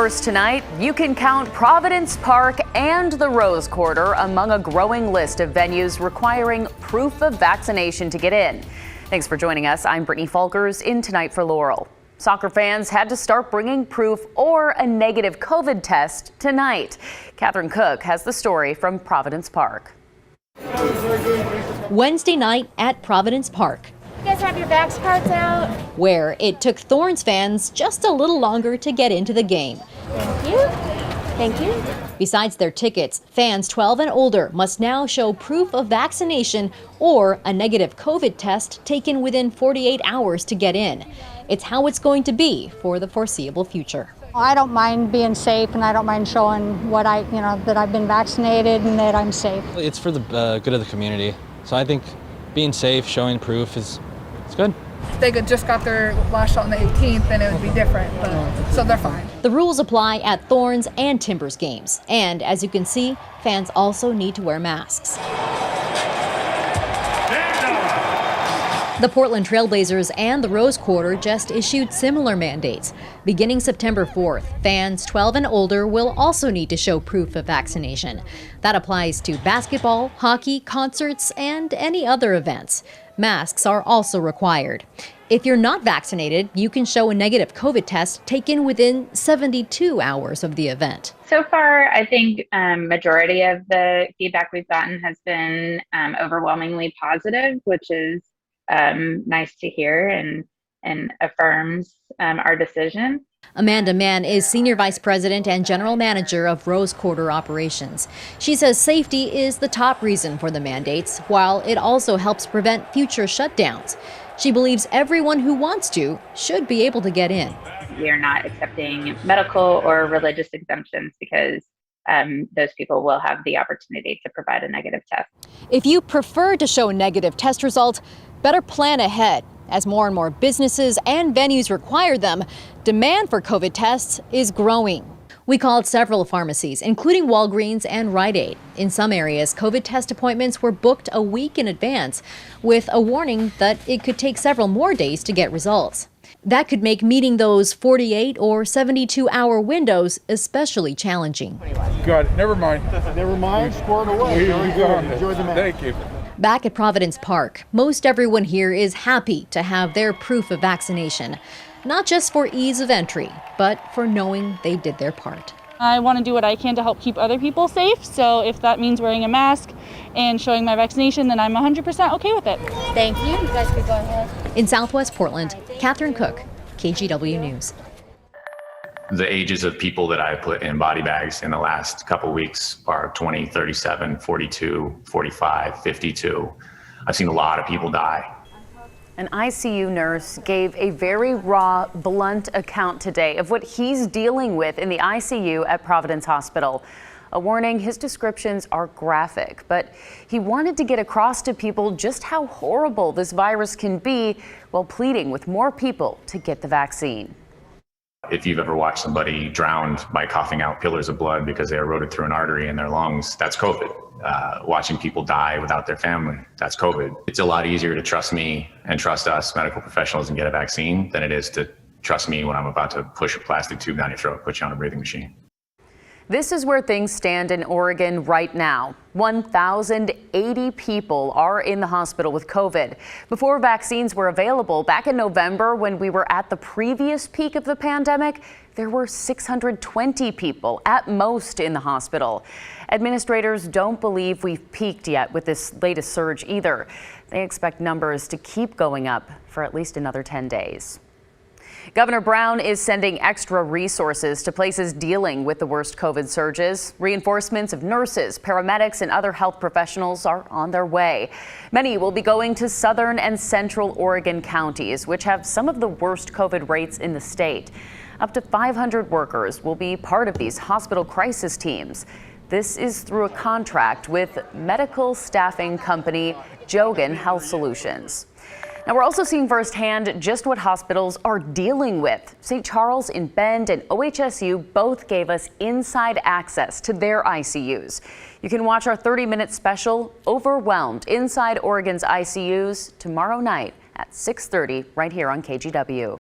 First tonight, you can count Providence Park and the Rose Quarter among a growing list of venues requiring proof of vaccination to get in. Thanks for joining us. I'm Brittany Falkers in Tonight for Laurel. Soccer fans had to start bringing proof or a negative COVID test tonight. Catherine Cook has the story from Providence Park. Wednesday night at Providence Park. You guys have your Vax cards out? Where it took Thorns fans just a little longer to get into the game. Thank you. Thank you. Besides their tickets, fans 12 and older must now show proof of vaccination or a negative COVID test taken within 48 hours to get in. It's how it's going to be for the foreseeable future. I don't mind being safe, and I don't mind showing that I've been vaccinated and that I'm safe. It's for the good of the community. So I think being safe, showing proof it's good. If they just got their last shot on the 18th, then it would be different, but so they're fine. The rules apply at Thorns and Timbers games. And as you can see, fans also need to wear masks. The Portland Trailblazers and the Rose Quarter just issued similar mandates. Beginning September 4th, fans 12 and older will also need to show proof of vaccination. That applies to basketball, hockey, concerts, and any other events. Masks are also required. If you're not vaccinated, you can show a negative COVID test taken within 72 hours of the event. So far, I think majority of the feedback we've gotten has been overwhelmingly positive, which is nice to hear and affirms our decision. Amanda Mann is Senior Vice President and General Manager of Rose Quarter Operations. She says safety is the top reason for the mandates, while it also helps prevent future shutdowns. She believes everyone who wants to should be able to get in. We are not accepting medical or religious exemptions because those people will have the opportunity to provide a negative test. If you prefer to show a negative test result, better plan ahead. As more and more businesses and venues require them, demand for COVID tests is growing. We called several pharmacies, including Walgreens and Rite Aid. In some areas, COVID test appointments were booked a week in advance, with a warning that it could take several more days to get results. That could make meeting those 48 or 72-hour windows especially challenging. Got it. Never mind. Never mind. Squared away. Very good. Enjoy the match. Thank you. Back at Providence Park, most everyone here is happy to have their proof of vaccination, not just for ease of entry, but for knowing they did their part. I want to do what I can to help keep other people safe, so if that means wearing a mask and showing my vaccination, then I'm 100% okay with it. Thank you. You guys could go ahead. In Southwest Portland, Catherine Cook, KGW News. The ages of people that I put in body bags in the last couple weeks are 20, 37, 42, 45, 52. I've seen a lot of people die. An ICU nurse gave a very raw, blunt account today of what he's dealing with in the ICU at Providence Hospital. A warning, his descriptions are graphic, but he wanted to get across to people just how horrible this virus can be while pleading with more people to get the vaccine. If you've ever watched somebody drowned by coughing out pillars of blood because they eroded through an artery in their lungs, that's COVID. Watching people die without their family, that's COVID. It's a lot easier to trust me and trust us medical professionals and get a vaccine than it is to trust me when I'm about to push a plastic tube down your throat, put you on a breathing machine. This is where things stand in Oregon right now. 1,080 people are in the hospital with COVID. Before vaccines were available back in November, when we were at the previous peak of the pandemic, there were 620 people at most in the hospital. Administrators don't believe we've peaked yet with this latest surge either. They expect numbers to keep going up for at least another 10 days. Governor Brown is sending extra resources to places dealing with the worst COVID surges. Reinforcements of nurses, paramedics, and other health professionals are on their way. Many will be going to southern and central Oregon counties, which have some of the worst COVID rates in the state. Up to 500 workers will be part of these hospital crisis teams. This is through a contract with medical staffing company Jogan Health Solutions. Now, we're also seeing firsthand just what hospitals are dealing with. St. Charles in Bend and OHSU both gave us inside access to their ICUs. You can watch our 30-minute special, Overwhelmed, Inside Oregon's ICUs, tomorrow night at 6:30 right here on KGW.